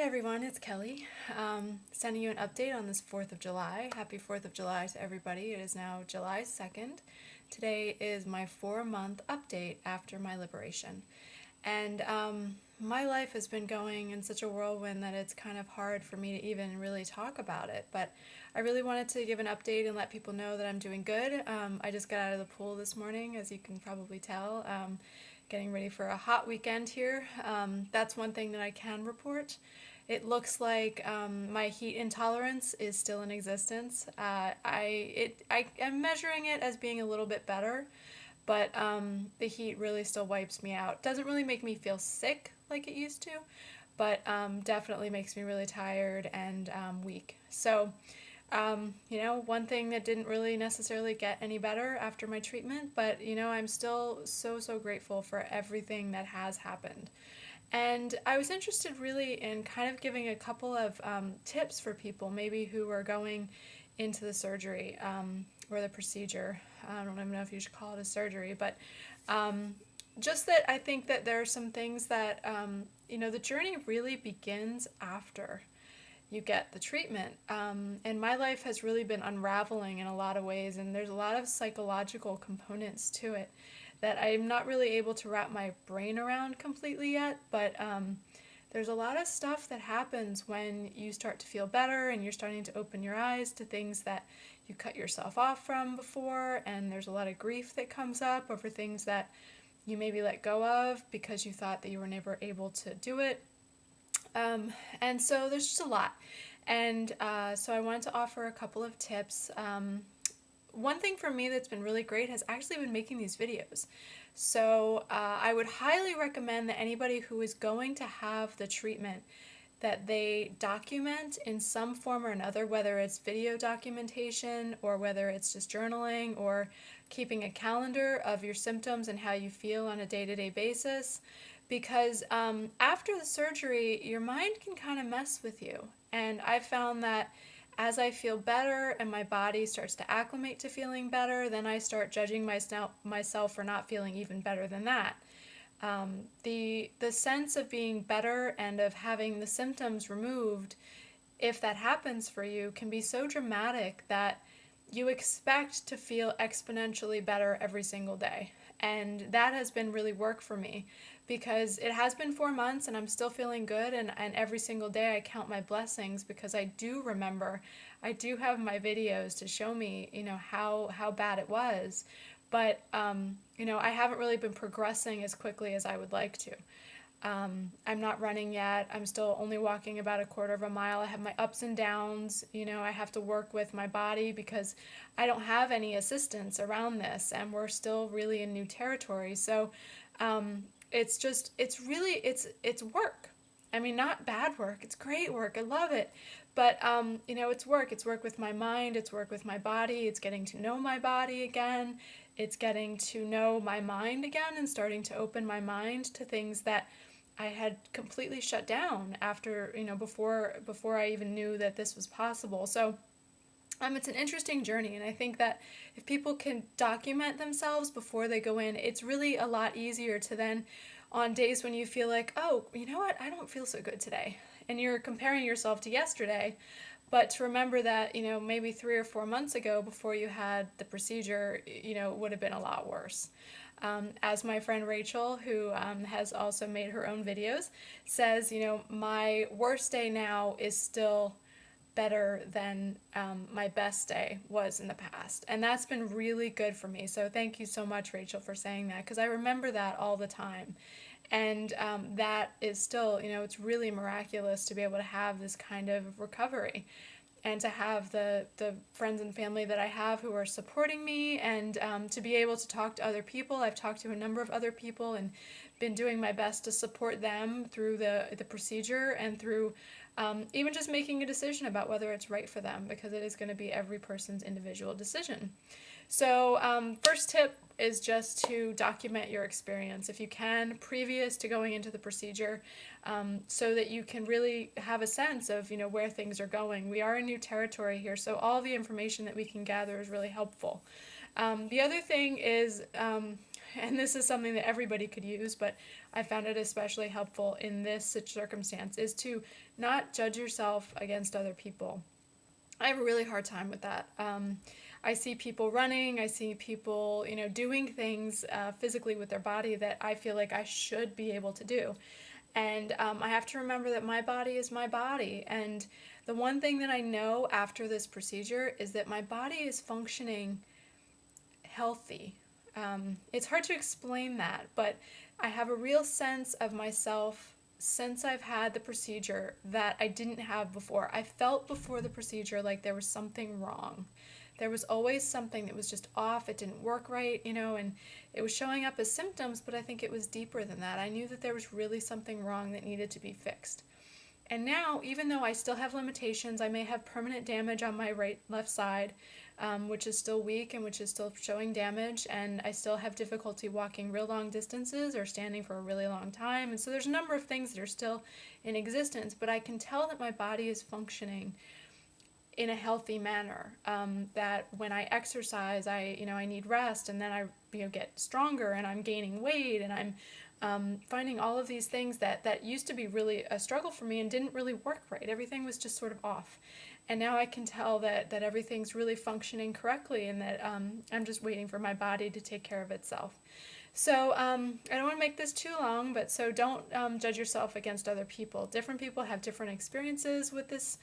everyone, it's Kelly, sending you an update on this 4th of July. Happy 4th of July to everybody. It is now July 2nd. Today is my 4-month update after my liberation. And my life has been going in such a whirlwind that it's kind of hard for me to even really talk about it. But I really wanted to give an update and let people know that I'm doing good. I just got out of the pool this morning, as you can probably tell. Getting ready for a hot weekend here. That's one thing that I can report. It looks like my heat intolerance is still in existence. I am measuring it as being a little bit better, but the heat really still wipes me out. Doesn't really make me feel sick like it used to, but definitely makes me really tired and weak. So, one thing that didn't really necessarily get any better after my treatment, but, I'm still so grateful for everything that has happened. And I was interested really in kind of giving a couple of tips for people maybe who are going into the surgery or the procedure. I don't even know if you should call it a surgery, but just that I think that there are some things that, the journey really begins after you get the treatment. And my life has really been unraveling in a lot of ways, and there's a lot of psychological components to it that I'm not really able to wrap my brain around completely yet, but there's a lot of stuff that happens when you start to feel better and you're starting to open your eyes to things that you cut yourself off from before, and there's a lot of grief that comes up over things that you maybe let go of because you thought that you were never able to do it. And so there's just a lot. And so I wanted to offer a couple of tips. One thing for me that's been really great has actually been making these videos. So I would highly recommend that anybody who is going to have the treatment, that they document in some form or another, whether it's video documentation or whether it's just journaling or keeping a calendar of your symptoms and how you feel on a day-to-day basis. Because after the surgery, your mind can kind of mess with you. And I found that as I feel better and my body starts to acclimate to feeling better, then I start judging myself for not feeling even better than that. The sense of being better and of having the symptoms removed, if that happens for you, can be so dramatic that you expect to feel exponentially better every single day. And that has been really work for me, because it has been 4 months and I'm still feeling good, and every single day I count my blessings, because I do remember, I do have my videos to show me, how bad it was, but, I haven't really been progressing as quickly as I would like to. I'm not running yet. I'm still only walking about 1/4 of a mile. I have my ups and downs. I have to work with my body because I don't have any assistance around this, and we're still really in new territory. So it's work. I mean, not bad work. It's great work. I love it. But, it's work. It's work with my mind. It's work with my body. It's getting to know my body again. It's getting to know my mind again and starting to open my mind to things that I had completely shut down after, before I even knew that this was possible. So it's an interesting journey, and I think that if people can document themselves before they go in, it's really a lot easier to then, on days when you feel like, oh, you know what, I don't feel so good today, and you're comparing yourself to yesterday, but to remember that, maybe 3 or 4 months ago before you had the procedure, it would have been a lot worse. As my friend Rachel, who has also made her own videos, says, my worst day now is still better than my best day was in the past. And that's been really good for me. So thank you so much, Rachel, for saying that, because I remember that all the time. And that is still, it's really miraculous to be able to have this kind of recovery, and to have the friends and family that I have who are supporting me, and to be able to talk to other people. I've talked to a number of other people and been doing my best to support them through the procedure, and through even just making a decision about whether it's right for them, because it is going to be every person's individual decision. So first tip is just to document your experience, if you can, previous to going into the procedure, so that you can really have a sense of, where things are going. We are in new territory here, so all the information that we can gather is really helpful. The other thing is and this is something that everybody could use, but I found it especially helpful in this circumstance, is to not judge yourself against other people. I have a really hard time with that. I see people running, I see people, doing things physically with their body that I feel like I should be able to do. And I have to remember that my body is my body. And the one thing that I know after this procedure is that my body is functioning healthy. It's hard to explain that, but I have a real sense of myself since I've had the procedure that I didn't have before. I felt before the procedure like there was something wrong. There was always something that was just off. It didn't work right, and it was showing up as symptoms, but I think it was deeper than that. I knew that there was really something wrong that needed to be fixed. And now, even though I still have limitations, I may have permanent damage on my left side, which is still weak and which is still showing damage, and I still have difficulty walking real long distances or standing for a really long time. And so there's a number of things that are still in existence, but I can tell that my body is functioning in a healthy manner, that when I exercise, I need rest, and then I get stronger, and I'm gaining weight, and I'm finding all of these things that used to be really a struggle for me and didn't really work right. Everything was just sort of off. And now I can tell that everything's really functioning correctly, and that I'm just waiting for my body to take care of itself. So I don't want to make this too long, but so don't judge yourself against other people. Different people have different experiences with this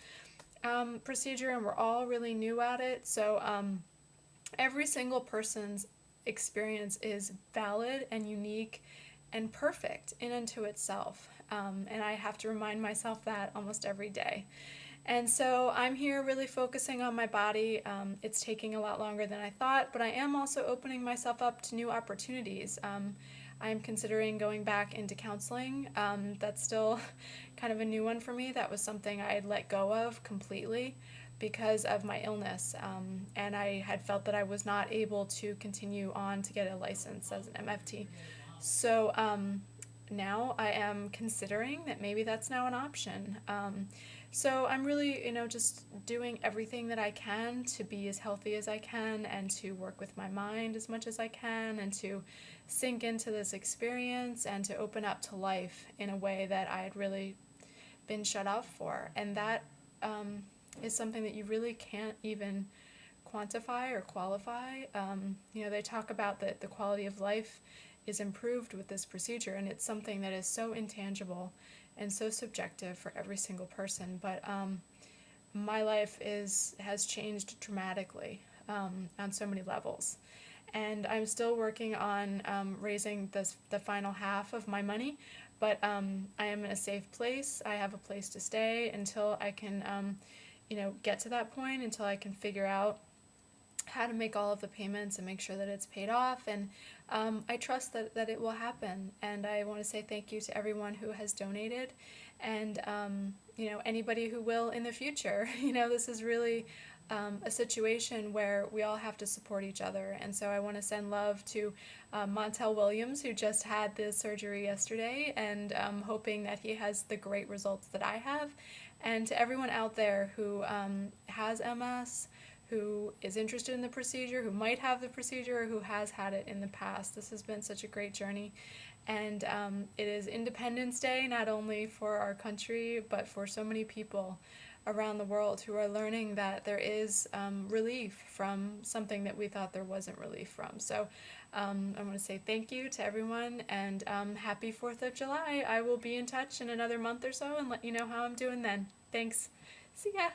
procedure, and we're all really new at it. So every single person's experience is valid and unique and perfect in and to itself. And I have to remind myself that almost every day. And so I'm here really focusing on my body. It's taking a lot longer than I thought, but I am also opening myself up to new opportunities. I'm considering going back into counseling. That's still kind of a new one for me. That was something I had let go of completely because of my illness. And I had felt that I was not able to continue on to get a license as an MFT. So now I am considering that maybe that's now an option. So I'm really, just doing everything that I can to be as healthy as I can, and to work with my mind as much as I can, and to sink into this experience and to open up to life in a way that I had really been shut off for. And that is something that you really can't even quantify or qualify. They talk about that the quality of life is improved with this procedure, and it's something that is so intangible and so subjective for every single person. But my life has changed dramatically on so many levels. And I'm still working on raising the final half of my money, but I am in a safe place. I have a place to stay until I can, get to that point, until I can figure out how to make all of the payments and make sure that it's paid off. And I trust that it will happen. And I want to say thank you to everyone who has donated, and anybody who will in the future. This is really a situation where we all have to support each other. And so I want to send love to Montel Williams, who just had the surgery yesterday, and hoping that he has the great results that I have. And to everyone out there who has MS, who is interested in the procedure, who might have the procedure, or who has had it in the past. This has been such a great journey. And it is Independence Day, not only for our country, but for so many people around the world who are learning that there is relief from something that we thought there wasn't relief from. So I want to say thank you to everyone, and happy 4th of July. I will be in touch in another month or so and let you know how I'm doing then. Thanks. See ya.